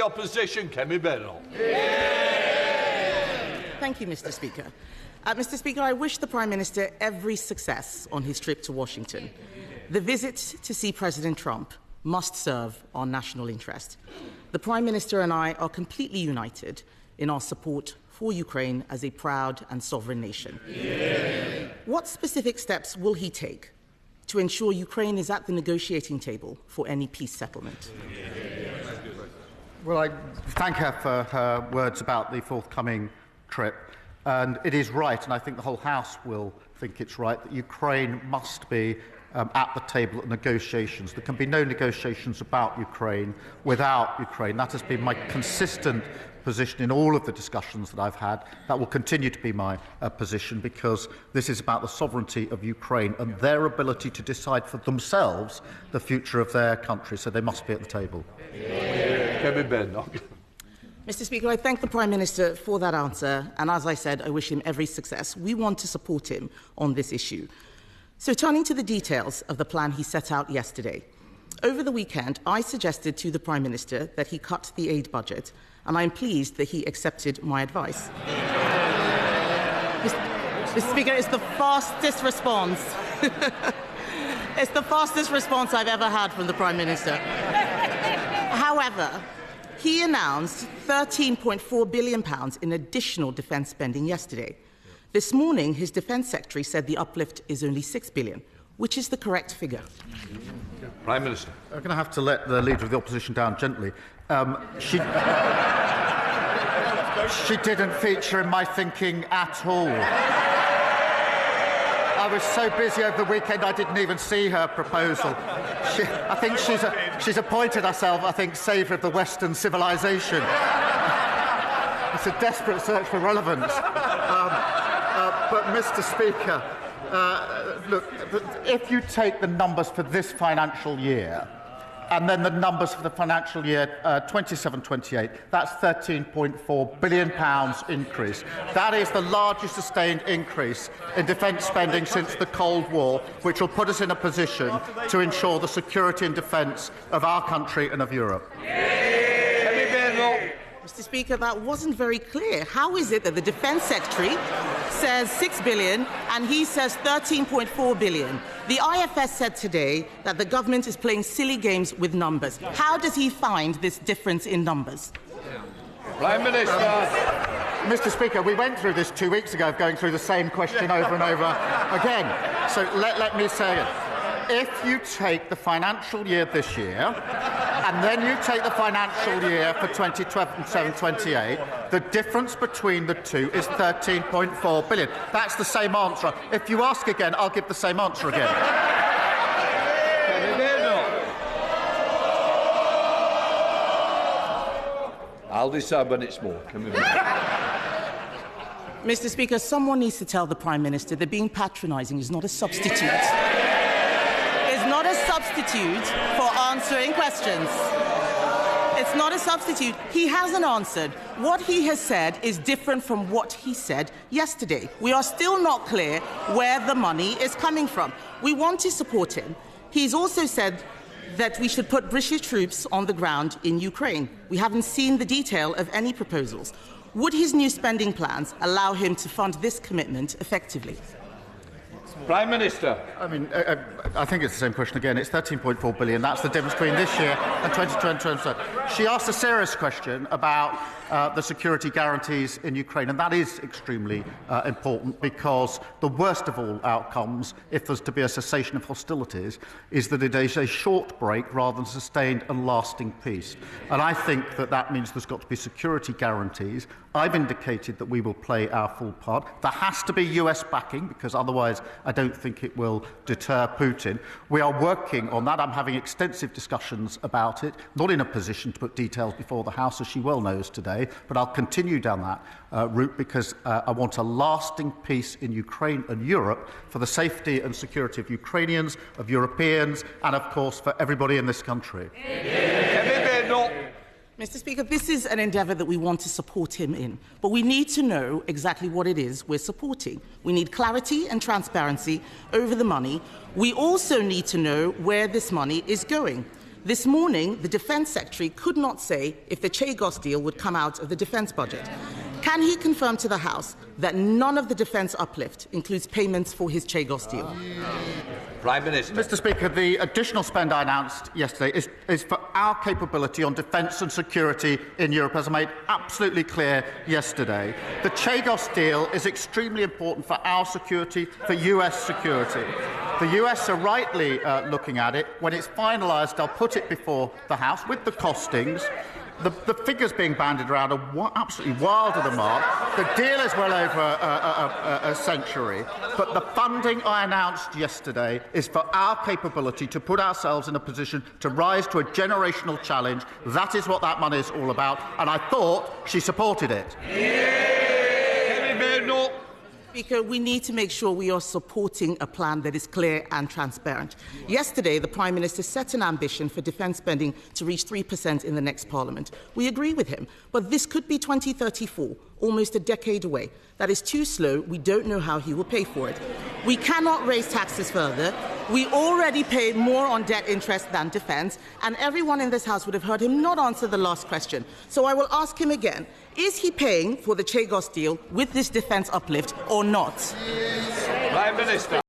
Opposition, Kemi Badenoch. Thank you, Mr. Speaker. Mr. Speaker, I wish the Prime Minister every success on his trip to Washington. The visit to see President Trump must serve our national interest. The Prime Minister and I are completely united in our support for Ukraine as a proud and sovereign nation. Yeah. What specific steps will he take to ensure Ukraine is at the negotiating table for any peace settlement? Well, I thank her for her words about the forthcoming trip. And it is right, and I think the whole House will think it's right, that Ukraine must be at the table at negotiations. There can be no negotiations about Ukraine without Ukraine. That has been my consistent position in all of the discussions that I've had. That will continue to be my position, because this is about the sovereignty of Ukraine and their ability to decide for themselves the future of their country. So they must be at the table. Kemi Badenoch. Mr. Speaker, I thank the Prime Minister for that answer, and as I said, I wish him every success. We want to support him on this issue. So turning to the details of the plan he set out yesterday. Over the weekend, I suggested to the Prime Minister that he cut the aid budget, and I'm pleased that he accepted my advice. Mr. Speaker, it's the fastest response. It's the fastest response I've ever had from the Prime Minister. However, he announced £13.4 billion in additional defence spending yesterday. This morning, his Defence Secretary said the uplift is only £6 billion, which is the correct figure. Prime Minister. I'm going to have to let the Leader of the Opposition down gently. She didn't feature in my thinking at all. I was so busy over the weekend I didn't even see her proposal. I think she's appointed herself, saviour of the Western civilization. It's a desperate search for relevance. But, Mr. Speaker, look, if you take the numbers for this financial year and then the numbers for the financial year 27-28, that's £13.4 billion increase. That is the largest sustained increase in defence spending since the Cold War, which will put us in a position to ensure the security and defence of our country and of Europe. Mr. Speaker, that wasn't very clear. How is it that the Defence Secretary says £6 billion and he says £13.4 billion? The IFS said today that the government is playing silly games with numbers. How does he find this difference in numbers? Prime Minister. Mr. Speaker, we went through this 2 weeks ago, going through the same question over and over again. So let me say it. If you take the financial year this year, and then you take the financial year for 2027-28, the difference between the two is £13.4 billion. That's the same answer. If you ask again, I'll give the same answer again. I'll decide when it's more. Mr. Speaker, someone needs to tell the Prime Minister that being patronising is not a substitute. Not a substitute for answering questions. It's not a substitute. He hasn't answered. What he has said is different from what he said yesterday. We are still not clear where the money is coming from. We want to support him. He's also said that we should put British troops on the ground in Ukraine. We haven't seen the detail of any proposals. Would his new spending plans allow him to fund this commitment effectively? Prime Minister. I think it's the same question again. It's £13.4 billion. That's the difference between this year and 2020. She asked a serious question about the security guarantees in Ukraine, and that is extremely important, because the worst of all outcomes, if there's to be a cessation of hostilities, is that it is a short break rather than sustained and lasting peace. And I think that that means there's got to be security guarantees. I've indicated that we will play our full part. There has to be US backing, because otherwise I don't think it will deter Putin. We are working on that. I'm having extensive discussions about it, not in a position to put details before the House, as she well knows today, but I'll continue down that route, because I want a lasting peace in Ukraine and Europe for the safety and security of Ukrainians, of Europeans, and, of course, for everybody in this country. Mr. Speaker, this is an endeavour that we want to support him in, but we need to know exactly what it is we're supporting. We need clarity and transparency over the money. We also need to know where this money is going. This morning, the Defence Secretary could not say if the Chagos deal would come out of the defence budget. Can he confirm to the House that none of the defence uplift includes payments for his Chagos deal? Prime Minister. Mr. Speaker, the additional spend I announced yesterday is for our capability on defence and security in Europe, as I made absolutely clear yesterday. The Chagos deal is extremely important for our security, for US security. The US are rightly looking at it. When it's finalised, I'll put it before the House with the costings. The figures being bandied around are absolutely wild of the mark. The deal is well over a century, but the funding I announced yesterday is for our capability to put ourselves in a position to rise to a generational challenge. That is what that money is all about, and I thought she supported it. Kemi Badenoch. Speaker, we need to make sure we are supporting a plan that is clear and transparent. Yesterday, the Prime Minister set an ambition for defence spending to reach 3% in the next Parliament. We agree with him, but this could be 2034, almost a decade away. That is too slow. We don't know how he will pay for it. We cannot raise taxes further. We already pay more on debt interest than defence, and everyone in this House would have heard him not answer the last question. So I will ask him again. Is he paying for the Chagos deal with this defence uplift or not? Prime Minister.